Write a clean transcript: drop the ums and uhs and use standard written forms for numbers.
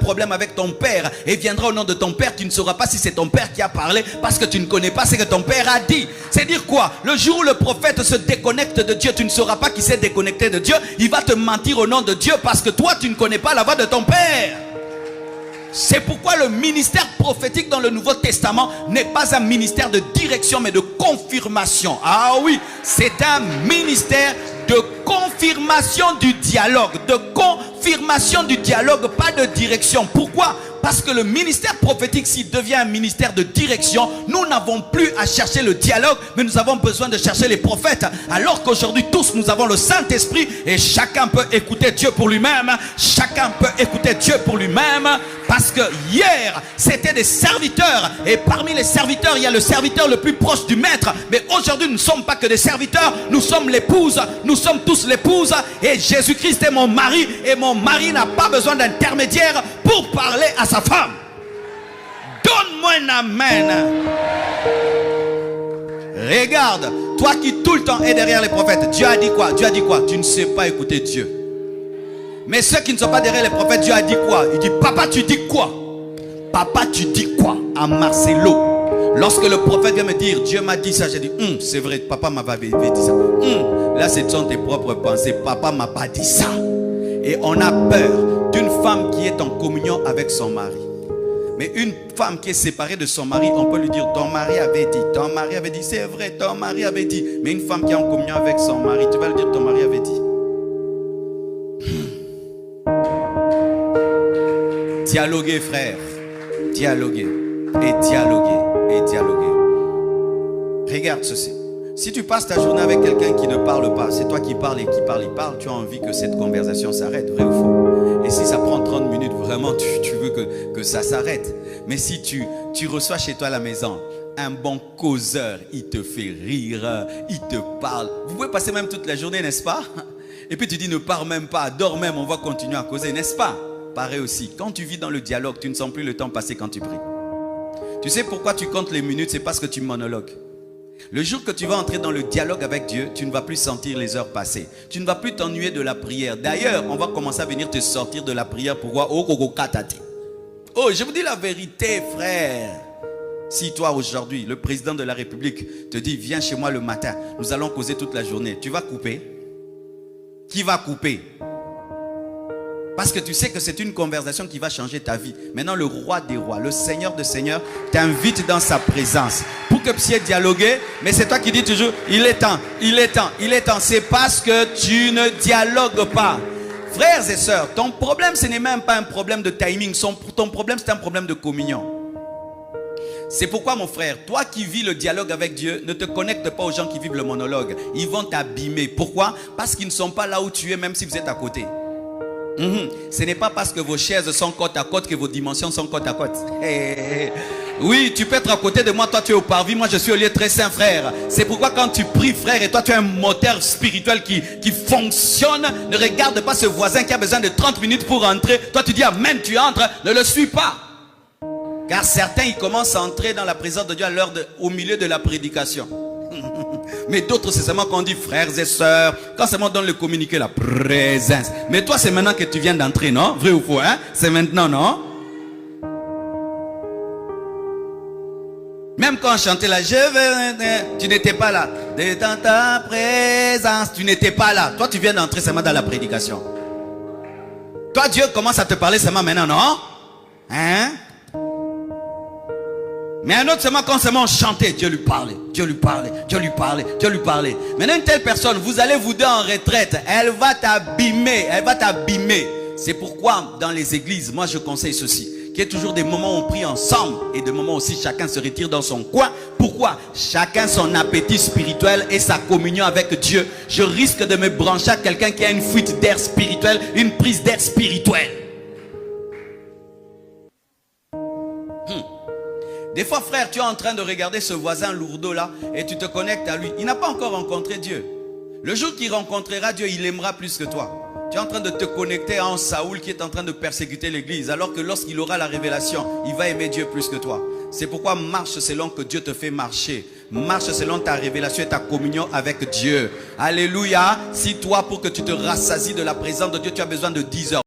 problème avec ton père et viendra au nom de ton père, tu ne sauras pas si c'est ton père qui a parlé parce que tu ne connais pas ce que ton père a dit. C'est dire quoi? Le jour où le prophète se déconnecte de Dieu, tu ne sauras pas qu'il s'est déconnecté de Dieu. Il va te mentir au nom de Dieu parce que toi, tu ne connais pas la voix de ton père. C'est pourquoi le ministère prophétique dans le Nouveau Testament n'est pas un ministère de direction mais de confirmation. Ah oui, c'est un ministère de confirmation du dialogue. De confirmation du dialogue, pas de direction. Pourquoi? Parce que le ministère prophétique, s'il devient un ministère de direction, nous n'avons plus à chercher le dialogue, mais nous avons besoin de chercher les prophètes. Alors qu'aujourd'hui, tous, nous avons le Saint-Esprit et chacun peut écouter Dieu pour lui-même. Chacun peut écouter Dieu pour lui-même. Parce que hier, c'était des serviteurs. Et parmi les serviteurs, il y a le serviteur le plus proche du maître. Mais aujourd'hui, nous ne sommes pas que des serviteurs. Nous sommes l'épouse. Nous sommes tous l'épouse. Et Jésus-Christ est mon mari. Et mon mari n'a pas besoin d'intermédiaire pour parler à sa femme. Donne-moi un amen. Regarde, toi qui tout le temps es derrière les prophètes. Dieu a dit quoi? Dieu a dit quoi? Tu ne sais pas écouter Dieu. Mais ceux qui ne sont pas derrière les prophètes, Dieu a dit quoi? Il dit, papa, tu dis quoi? Papa, tu dis quoi? À Marcelo. Lorsque le prophète vient me dire, Dieu m'a dit ça, j'ai dit, c'est vrai, papa m'avait dit ça. Là, ce sont tes propres pensées. Papa m'a pas dit ça. Et on a peur d'une femme qui est en communion avec son mari. Mais une femme qui est séparée de son mari, on peut lui dire, ton mari avait dit, c'est vrai, ton mari avait dit. Mais une femme qui est en communion avec son mari, tu vas lui dire, ton mari avait dit. Dialoguer, frère. Dialoguer. Et dialoguer. Et dialoguer. Regarde ceci. Si tu passes ta journée avec quelqu'un qui ne parle pas, c'est toi qui parles et qui parle, il parle, tu as envie que cette conversation s'arrête, vrai ou faux? Et si ça prend 30 minutes, vraiment, tu veux que ça s'arrête. Mais si tu reçois chez toi à la maison un bon causeur, il te fait rire, il te parle. Vous pouvez passer même toute la journée, n'est-ce pas? Et puis tu dis, ne pars même pas, dors même, on va continuer à causer, n'est-ce pas? Pareil aussi, quand tu vis dans le dialogue, tu ne sens plus le temps passer quand tu pries. Tu sais pourquoi tu comptes les minutes? C'est parce que tu monologues. Le jour que tu vas entrer dans le dialogue avec Dieu, tu ne vas plus sentir les heures passer. Tu ne vas plus t'ennuyer de la prière. D'ailleurs, on va commencer à venir te sortir de la prière pour voir. Oh, je vous dis la vérité, frère. Si toi aujourd'hui, le président de la République te dit, viens chez moi le matin, nous allons causer toute la journée, tu vas couper? Qui va couper? Parce que tu sais que c'est une conversation qui va changer ta vie. Maintenant, le roi des rois, le seigneur des seigneurs t'invite dans sa présence pour que vous puissiez dialoguer. Mais c'est toi qui dis toujours, il est temps, il est temps, il est temps. C'est parce que tu ne dialogues pas. Frères et sœurs, ton problème, ce n'est même pas un problème de timing. Ton problème, c'est un problème de communion. C'est pourquoi, mon frère, toi qui vis le dialogue avec Dieu, ne te connecte pas aux gens qui vivent le monologue. Ils vont t'abîmer. Pourquoi? Parce qu'ils ne sont pas là où tu es, même si vous êtes à côté. Ce n'est pas parce que vos chaises sont côte à côte que vos dimensions sont côte à côte. Oui, tu peux être à côté de moi, toi tu es au parvis, moi je suis au lieu très saint, frère. C'est pourquoi quand tu pries, frère, et toi tu as un moteur spirituel qui fonctionne, ne regarde pas ce voisin qui a besoin de 30 minutes pour entrer. Toi tu dis amen, tu entres, ne le suis pas. Car certains, ils commencent à entrer dans la présence de Dieu au milieu de la prédication. Mais d'autres, c'est seulement quand on dit frères et sœurs, quand seulement on donne le communiqué, la présence. Mais toi, c'est maintenant que tu viens d'entrer, non? Vrai ou faux, hein? C'est maintenant, non? Même quand on chantait là, je veux, tu n'étais pas là. Dans ta présence, tu n'étais pas là. Toi, tu viens d'entrer seulement dans la prédication. Toi, Dieu commence à te parler seulement maintenant, non? Hein? Mais un autre seulement quand seulement on chantait, Dieu lui parlait, Dieu lui parlait, Dieu lui parlait, Dieu lui parlait. Maintenant une telle personne, vous allez vous dire en retraite, elle va t'abîmer, elle va t'abîmer. C'est pourquoi dans les églises, moi je conseille ceci, qu'il y ait toujours des moments où on prie ensemble et des moments aussi chacun se retire dans son coin. Pourquoi? Chacun son appétit spirituel et sa communion avec Dieu. Je risque de me brancher à quelqu'un qui a une fuite d'air spirituel, une prise d'air spirituel. Des fois, frère, tu es en train de regarder ce voisin lourdeau là et tu te connectes à lui. Il n'a pas encore rencontré Dieu. Le jour qu'il rencontrera Dieu, il aimera plus que toi. Tu es en train de te connecter à un Saoul qui est en train de persécuter l'église. Alors que lorsqu'il aura la révélation, il va aimer Dieu plus que toi. C'est pourquoi marche selon que Dieu te fait marcher. Marche selon ta révélation et ta communion avec Dieu. Alléluia. Si toi, pour que tu te rassasies de la présence de Dieu, tu as besoin de 10 heures.